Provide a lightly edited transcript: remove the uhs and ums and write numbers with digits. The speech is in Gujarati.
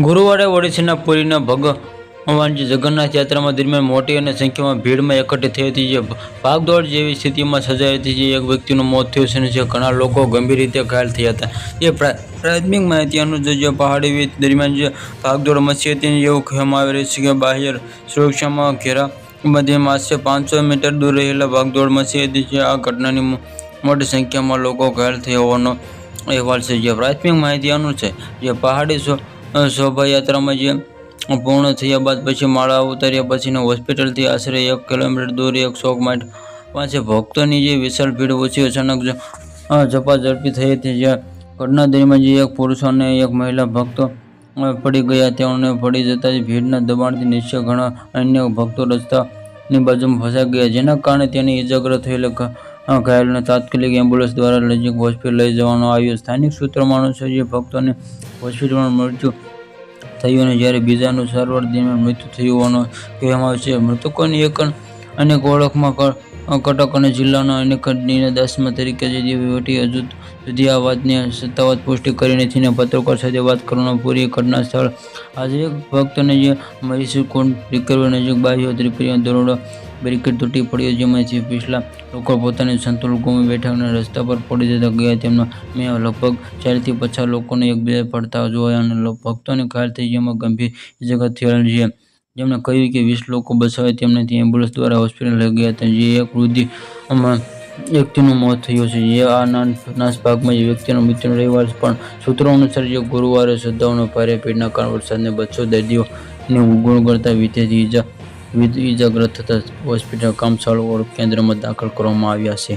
ગુરુવારે ઓડિશાના પુરીના ભગવાનજી જગન્નાથ યાત્રામાં દરમિયાન મોટી અને સંખ્યામાં ભીડમાં એકઠી થઈ હતી, જે ભાગદોડ જેવી સ્થિતિમાં સર્જાઈ હતી, જે એક વ્યક્તિનું મોત થયું છે અને જે ઘણા લોકો ગંભીર રીતે ઘાયલ થયા હતા. જે પ્રાથમિક માહિતી અનુસાર જે પહાડી વીજ દરમિયાન જે ભાગદોડ મચી હતી, એવું કહેવામાં આવી રહ્યું છે કે બાહ્ય સુરક્ષામાં ઘેરાબંધીમાં આશરે 500 મીટર દૂર રહેલા ભાગદોડ મચી હતી. જે આ ઘટનાની મોટી સંખ્યામાં લોકો ઘાયલ થયા હોવાનો અહેવાલ છે. જે પ્રાથમિક માહિતી અનુસાર જે પહાડી શોભાયાત્રામાં જે પૂર્ણ થયા બાદ પછી માળા ઉતાર્યા પછીની હોસ્પિટલથી આશરે 1 કિલોમીટર દૂર એક ચોક પાસે ભક્તોની જે વિશાળ ભીડ વચ્ચે અચાનક ઝપાઝપી થઈ હતી. જ્યાં ઘટના દરમિયાન જે એક પુરુષ અને એક મહિલા ભક્તો પડી ગયા. તેઓને પડી જતા ભીડના દબાણથી નીચે ઘણા અન્ય ભક્તો રસ્તાની બાજુમાં ફસાઈ ગયા, જેના કારણે તેને ઇજાગ્રસ્ત થયેલા ઘાયલોને તાત્કાલિક એમ્બ્યુલન્સ દ્વારા નજીક હોસ્પિટલ લઈ જવામાં આવ્યા. સ્થાનિક સૂત્રોમાં અનુસાર જે ભક્તોને હોસ્પિટલમાં મૃત્યુ થયું અને જ્યારે બીજાનું સારવાર દરમિયાન મૃત્યુ થયું હોવાનું કહેવામાં આવે છે. મૃતકોની અનેક ઓળખમાં કટક અને જિલ્લાના અનેક દાસમાં તરીકે છે. વહીવટી હજુ સુધી આ વાતની સત્તાવાર પુષ્ટિ કરી નથી અને પત્રકાર સાથે વાત કરવાનો પૂરી ઘટના સ્થળ હાજર એક ભક્તને જે મરીસુ કુંડ રિકવરી નજીક બાહ્ય ત્રિપુરીય દરોડો બેરિકેડ તૂટી પડ્યો, જેમાંથી પીછલા લોકો પોતાની સંતુલન ગુમી બેઠા અને રસ્તા પર પડી જતા ગયા. તેમાં મેં લગભગ 4 થી 50 લોકોને એકબીજા પડતા જોયા અને ભક્તોને ઘાયલ થઈ જેમાં ગંભીર ઇજાગ્રસ્ત થયેલા છે. જેમણે કહ્યું કે 20 લોકો બચાવ્યા તેમને એમ્બ્યુલન્સ દ્વારા હોસ્પિટલ લઈ ગયા હતા. જે એક વૃદ્ધ વ્યક્તિનું મોત થયું છે. જે આ નાસભાગમાં જે વ્યક્તિનું મૃત્યુ રવિવાર પણ સૂત્રો અનુસાર જે ગુરુવારે શ્રદ્ધાળુઓનો ભારે ભીડના કારણે વરસાદને 200 દર્દીઓને ગુણગણતા વિધેથી ઇજાગ્રસ્ત થતા હોસ્પિટલ કામસાળ કેન્દ્રમાં દાખલ કરવામાં આવ્યા છે.